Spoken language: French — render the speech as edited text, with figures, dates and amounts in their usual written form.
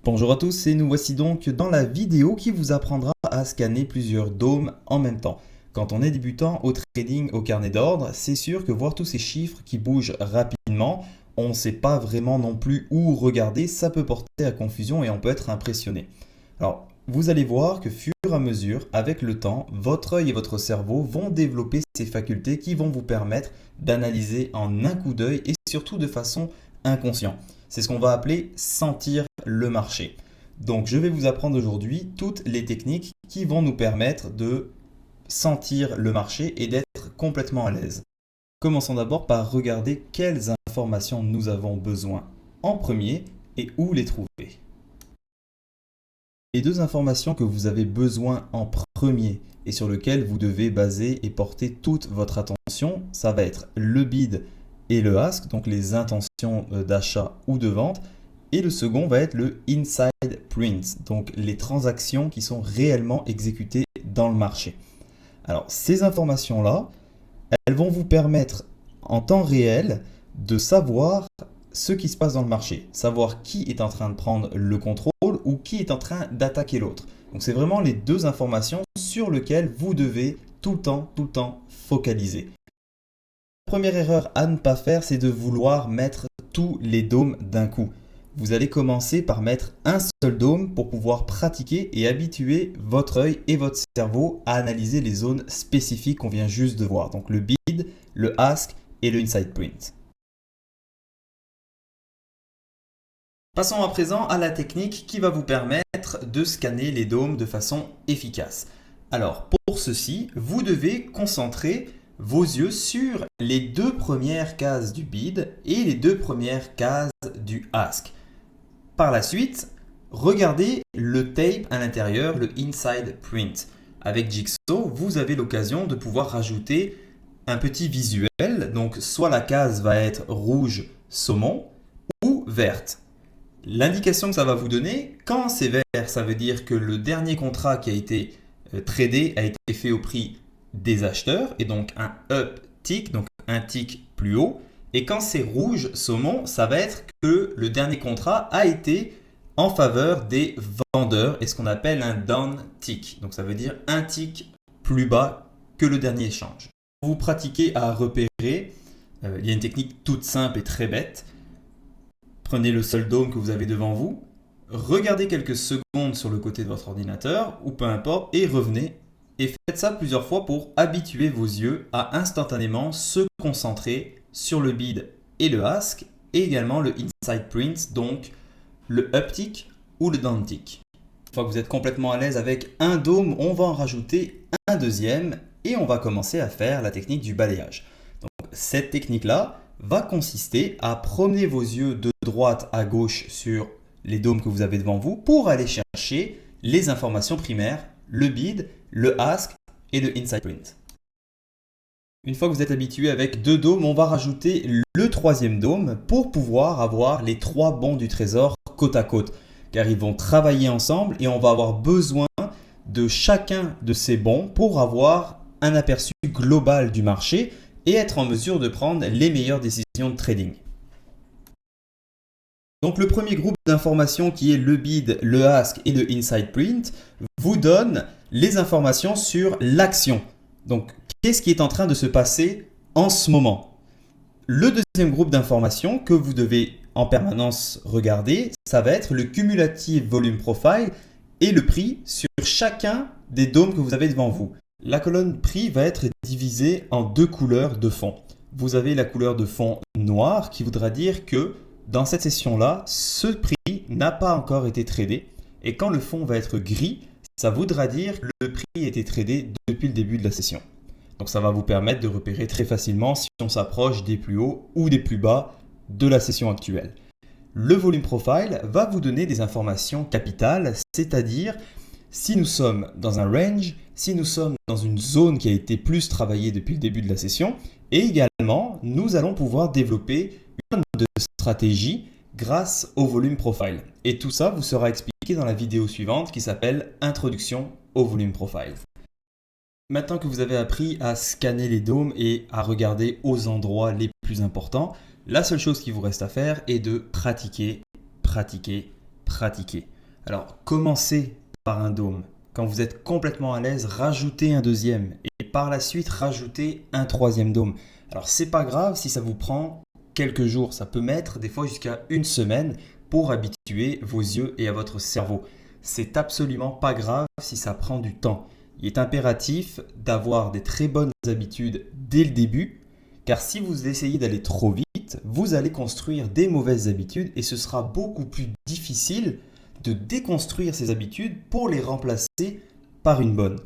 Bonjour à tous et nous voici donc dans la vidéo qui vous apprendra à scanner plusieurs dômes en même temps. Quand on est débutant au trading au carnet d'ordre, c'est sûr que voir tous ces chiffres qui bougent rapidement, on ne sait pas vraiment non plus où regarder, ça peut porter à confusion et on peut être impressionné. Alors, vous allez voir que fur et à mesure, avec le temps, votre œil et votre cerveau vont développer ces facultés qui vont vous permettre d'analyser en un coup d'œil et surtout de façon inconsciente. C'est ce qu'on va appeler sentir le marché. Donc je vais vous apprendre aujourd'hui toutes les techniques qui vont nous permettre de sentir le marché et d'être complètement à l'aise. Commençons d'abord par regarder quelles informations nous avons besoin en premier et où les trouver. Les deux informations que vous avez besoin en premier et sur lesquelles vous devez baser et porter toute votre attention, ça va être le bid et le ask, donc les intentions d'achat ou de vente. Et le second va être le inside print, donc les transactions qui sont réellement exécutées dans le marché. Alors ces informations-là, elles vont vous permettre en temps réel de savoir ce qui se passe dans le marché, savoir qui est en train de prendre le contrôle ou qui est en train d'attaquer l'autre. Donc c'est vraiment les deux informations sur lesquelles vous devez tout le temps focaliser. La première erreur à ne pas faire, c'est de vouloir mettre tous les dômes d'un coup. Vous allez commencer par mettre un seul dôme pour pouvoir pratiquer et habituer votre œil et votre cerveau à analyser les zones spécifiques qu'on vient juste de voir. Donc le bid, le ask et le inside print. Passons à présent à la technique qui va vous permettre de scanner les dômes de façon efficace. Alors pour ceci, vous devez concentrer vos yeux sur les deux premières cases du bid et les deux premières cases du ask. Par la suite, regardez le tape à l'intérieur, le inside print. Avec Jigsaw, vous avez l'occasion de pouvoir rajouter un petit visuel. Donc soit la case va être rouge saumon ou verte. L'indication que ça va vous donner, quand c'est vert, ça veut dire que le dernier contrat qui a été tradé a été fait au prix des acheteurs et donc un up tick, donc un tick plus haut. Et quand c'est rouge saumon, ça va être que le dernier contrat a été en faveur des vendeurs et ce qu'on appelle un down tick. Donc ça veut dire un tick plus bas que le dernier échange. Pour vous pratiquer à repérer, il y a une technique toute simple et très bête. Prenez le seul dôme que vous avez devant vous, regardez quelques secondes sur le côté de votre ordinateur ou peu importe et revenez. Et faites ça plusieurs fois pour habituer vos yeux à instantanément se concentrer sur le bid et le ask et également le inside print, donc le uptick ou le downtick. Une fois que vous êtes complètement à l'aise avec un dôme, on va en rajouter un deuxième et on va commencer à faire la technique du balayage. Donc, cette technique-là va consister à promener vos yeux de droite à gauche sur les dômes que vous avez devant vous pour aller chercher les informations primaires, le bid, le ask et le inside print. Une fois que vous êtes habitué avec deux dômes, on va rajouter le troisième dôme pour pouvoir avoir les trois bons du trésor côte à côte. Car ils vont travailler ensemble et on va avoir besoin de chacun de ces bons pour avoir un aperçu global du marché et être en mesure de prendre les meilleures décisions de trading. Donc le premier groupe d'informations qui est le bid, le ask et le inside print vous donne les informations sur l'action. Donc qu'est-ce qui est en train de se passer en ce moment? Le deuxième groupe d'informations que vous devez en permanence regarder, ça va être le cumulative volume profile et le prix sur chacun des dômes que vous avez devant vous. La colonne prix va être divisée en deux couleurs de fond. Vous avez la couleur de fond noir qui voudra dire que dans cette session-là, ce prix n'a pas encore été tradé. Et quand le fond va être gris, ça voudra dire que le prix a été tradé depuis le début de la session. Donc ça va vous permettre de repérer très facilement si on s'approche des plus hauts ou des plus bas de la session actuelle. Le volume profile va vous donner des informations capitales, c'est-à-dire si nous sommes dans un range, si nous sommes dans une zone qui a été plus travaillée depuis le début de la session, et également nous allons pouvoir développer une de stratégie grâce au volume profile. Et tout ça vous sera expliqué dans la vidéo suivante qui s'appelle Introduction au volume profile. Maintenant que vous avez appris à scanner les dômes et à regarder aux endroits les plus importants, la seule chose qui vous reste à faire est de pratiquer, pratiquer, pratiquer. Alors, commencez par un dôme. Quand vous êtes complètement à l'aise, rajoutez un deuxième et par la suite, rajoutez un troisième dôme. Alors, c'est pas grave si ça vous prend quelques jours, ça peut mettre des fois jusqu'à une semaine pour habituer vos yeux et à votre cerveau. C'est absolument pas grave si ça prend du temps. Il est impératif d'avoir des très bonnes habitudes dès le début, car si vous essayez d'aller trop vite, vous allez construire des mauvaises habitudes et ce sera beaucoup plus difficile de déconstruire ces habitudes pour les remplacer par une bonne.